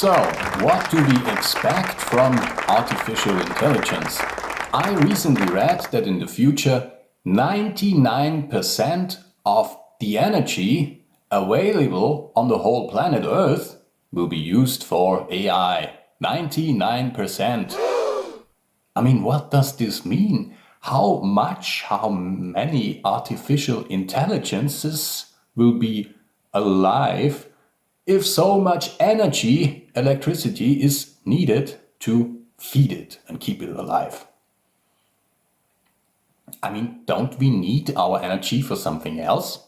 So, what do we expect from artificial intelligence? I recently read that in the future, 99% of the energy available on the whole planet Earth will be used for AI. 99%. I mean, what does this mean? How many artificial intelligences will be alive if so much energy, electricity, is needed to feed it and keep it alive? I mean, don't we need our energy for something else?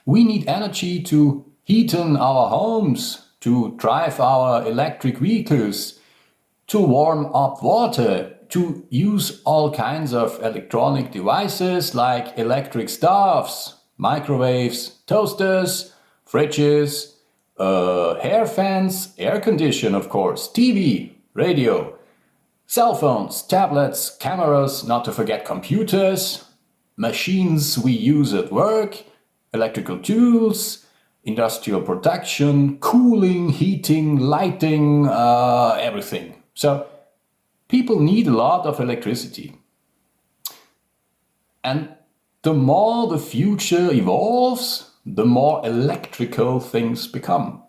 We need energy to heat our homes, to drive our electric vehicles, to warm up water, to use all kinds of electronic devices like electric stoves, microwaves, toasters, fridges, hair fans, air condition, of course, TV, radio, cell phones, tablets, cameras, not to forget computers, machines we use at work, electrical tools, industrial production, cooling, heating, lighting, everything. So people need a lot of electricity. And the more the future evolves, the more electrical things become.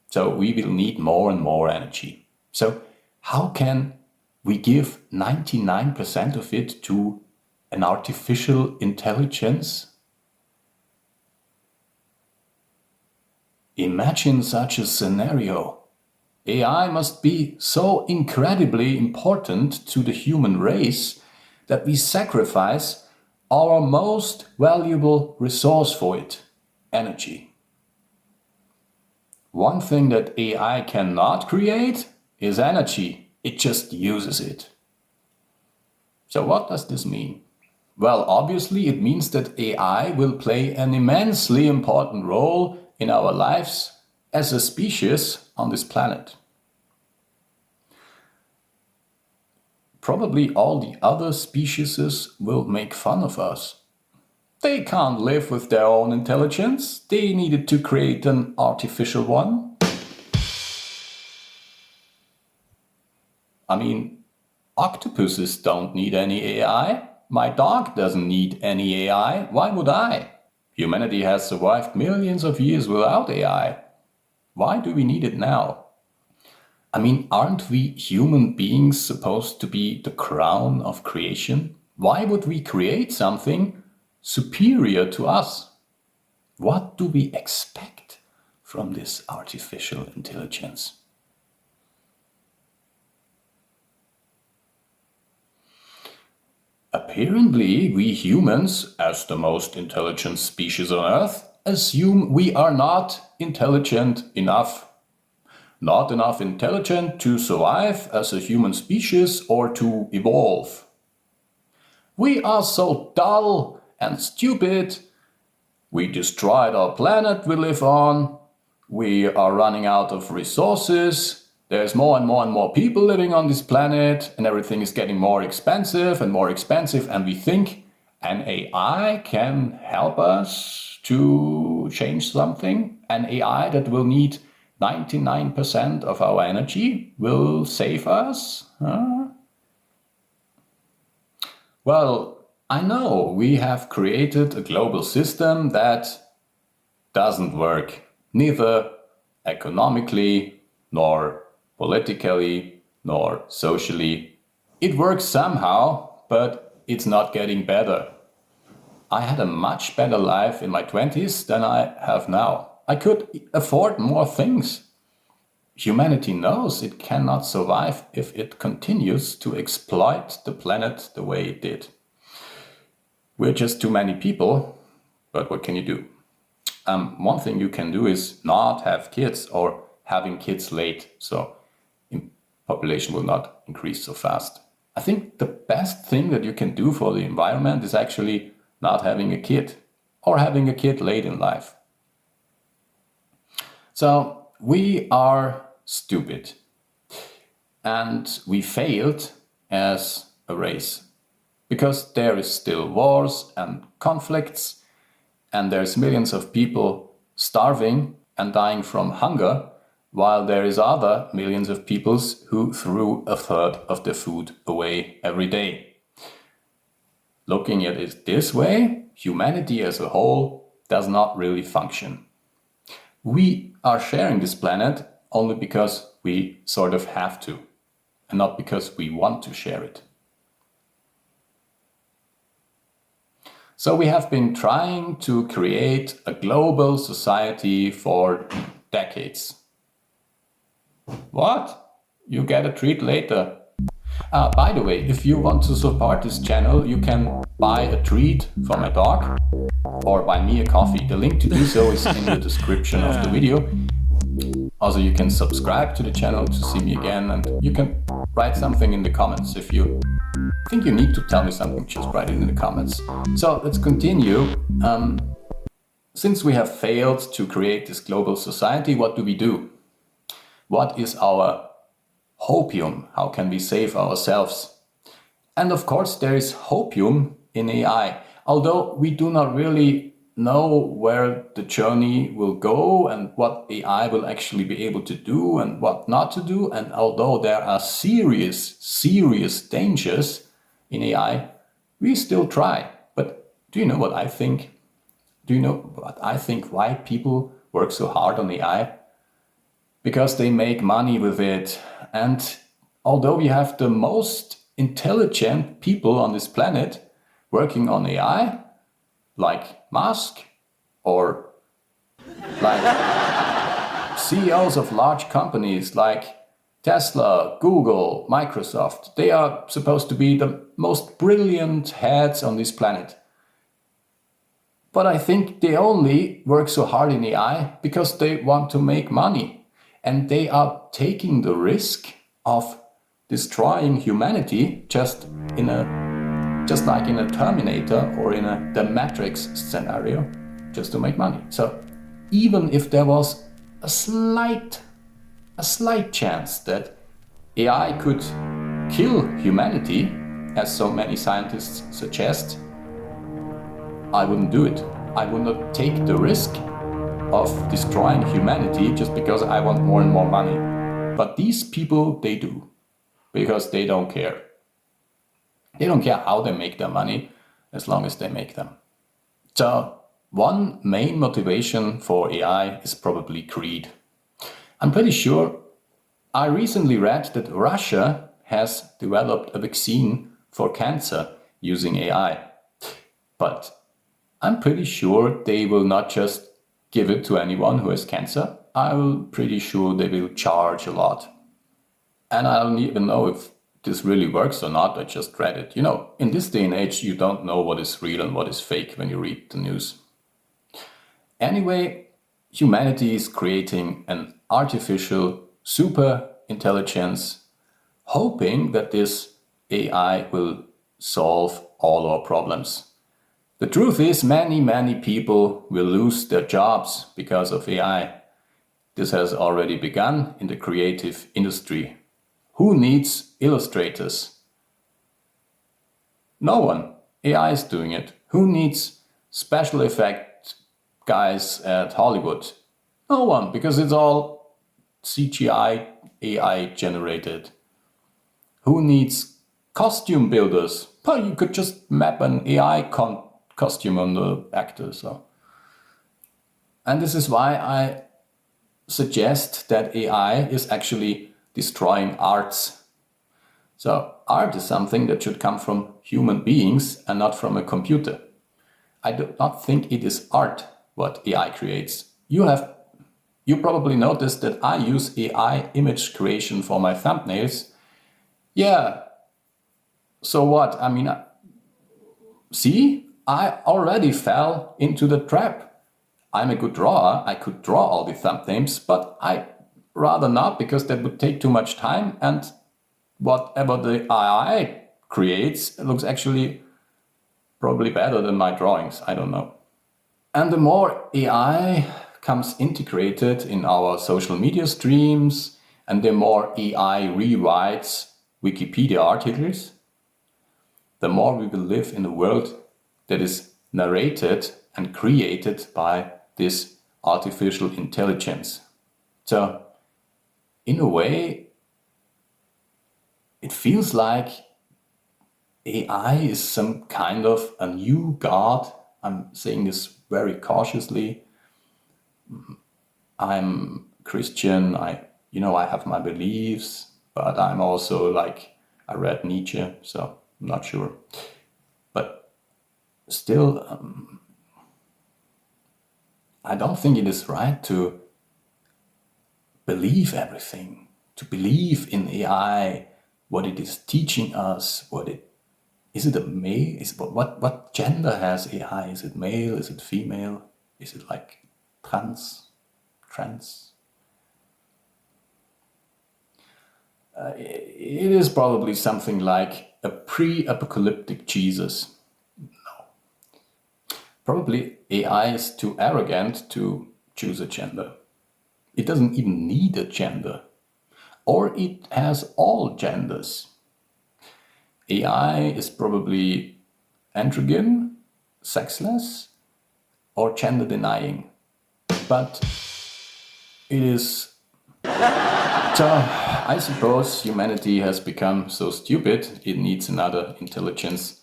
So we will need more and more energy. So how can we give 99% of it to an artificial intelligence? Imagine such a scenario. AI must be so incredibly important to the human race that we sacrifice our most valuable resource for it, energy. One thing that AI cannot create is energy. It just uses it. So what does this mean? Well, obviously it means that AI will play an immensely important role in our lives as a species on this planet. Probably all the other species will make fun of us. They can't live with their own intelligence. They needed to create an artificial one. I mean, octopuses don't need any AI. My dog doesn't need any AI. Why would I? Humanity has survived millions of years without AI. Why do we need it now? I mean, aren't we human beings supposed to be the crown of creation? Why would we create something superior to us? What do we expect from this artificial intelligence? Apparently, we humans, as the most intelligent species on Earth, assume we are not intelligent enough. Not enough intelligent to survive as a human species or to evolve. We are so dull and stupid. We destroyed our planet we live on. We are running out of resources. There's more and more people living on this planet, and everything is getting more expensive, and we think an AI can help us to change something. An AI that will need 99% of our energy will save us? Well, I know we have created a global system that doesn't work, neither economically, nor politically, nor socially. It works somehow, but it's not getting better. I had a much better life in my 20s than I have now. I could afford more things. Humanity knows it cannot survive if it continues to exploit the planet the way it did. We're just too many people, but what can you do? One thing you can do is not have kids or having kids late, so population will not increase so fast. I think the best thing that you can do for the environment is actually not having a kid or having a kid late in life. So we are stupid and we failed as a race because there is still wars and conflicts and there's millions of people starving and dying from hunger, while there is other millions of peoples who threw a third of their food away every day. Looking at it this way, humanity as a whole does not really function. We are sharing this planet only because we sort of have to, and not because we want to share it. So we have been trying to create a global society for decades. What? You get a treat later. By the way, if you want to support this channel, you can buy a treat for my dog or buy me a coffee. The link to do so is in the description of the video. Also, you can subscribe to the channel to see me again, and you can write something in the comments. If you think you need to tell me something, just write it in the comments. So let's continue. Since we have failed to create this global society, what do we do? What is our hopium? How can we save ourselves? And of course, there is hopium in AI. Although we do not really know where the journey will go and what AI will actually be able to do and what not to do, and although there are serious dangers in AI, we still try. But do you know what I think? Do you know what I think why people work so hard on AI? Because they make money with it. And although we have the most intelligent people on this planet working on AI, like Musk or like CEOs of large companies like Tesla, Google, Microsoft, they are supposed to be the most brilliant heads on this planet. But I think they only work so hard in AI because they want to make money. And they are taking the risk of destroying humanity just like in a Terminator or in the Matrix scenario, just to make money. So even if there was a slight chance that AI could kill humanity, as so many scientists suggest, I wouldn't do it. I would not take the risk of destroying humanity just because I want more and more money. But these people, they do, because they don't care. They don't care how they make their money, as long as they make them. So one main motivation for AI is probably greed. I'm pretty sure I recently read that Russia has developed a vaccine for cancer using AI. But I'm pretty sure they will not just give it to anyone who has cancer. I'm pretty sure they will charge a lot. And I don't even know if this really works or not. I just read it. You know, in this day and age, you don't know what is real and what is fake when you read the news. Anyway, humanity is creating an artificial super intelligence, hoping that this AI will solve all our problems. The truth is, many people will lose their jobs because of AI. This has already begun in the creative industry. Who needs illustrators? No one. AI is doing it. Who needs special effect guys at Hollywood? No one, because it's all CGI AI generated. Who needs costume builders? Well, you could just map an AI costume on the actor. And this is why I suggest that AI is actually destroying arts. So art is something that should come from human beings and not from a computer. I do not think it is art what AI creates. You probably noticed that I use AI image creation for my thumbnails. Yeah, so what? I mean, see, I already fell into the trap. I'm a good drawer. I could draw all the thumbnails, but I rather not, because that would take too much time, and whatever the AI creates looks actually probably better than my drawings. I don't know. And the more AI comes integrated in our social media streams, and the more AI rewrites Wikipedia articles, the more we will live in a world that is narrated and created by this artificial intelligence. So, in a way, it feels like AI is some kind of a new god. I'm saying this very cautiously. I'm Christian. I have my beliefs, but I'm also like, I read Nietzsche, so I'm not sure. But still, I don't think it is right to believe everything, to believe in AI, what it is teaching us, is it a male? What gender has AI? Is it male? Is it female? Is it like trans? It is probably something like a pre-apocalyptic Jesus. Probably AI is too arrogant to choose a gender. It doesn't even need a gender. Or it has all genders. AI is probably androgyn, sexless, or gender denying. But it is. So, I suppose humanity has become so stupid it needs another intelligence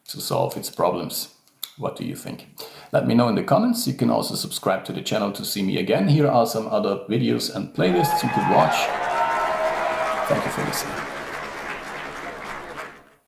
to solve its problems. What do you think? Let me know in the comments. You can also subscribe to the channel to see me again. Here are some other videos and playlists you could watch. Thank you for listening.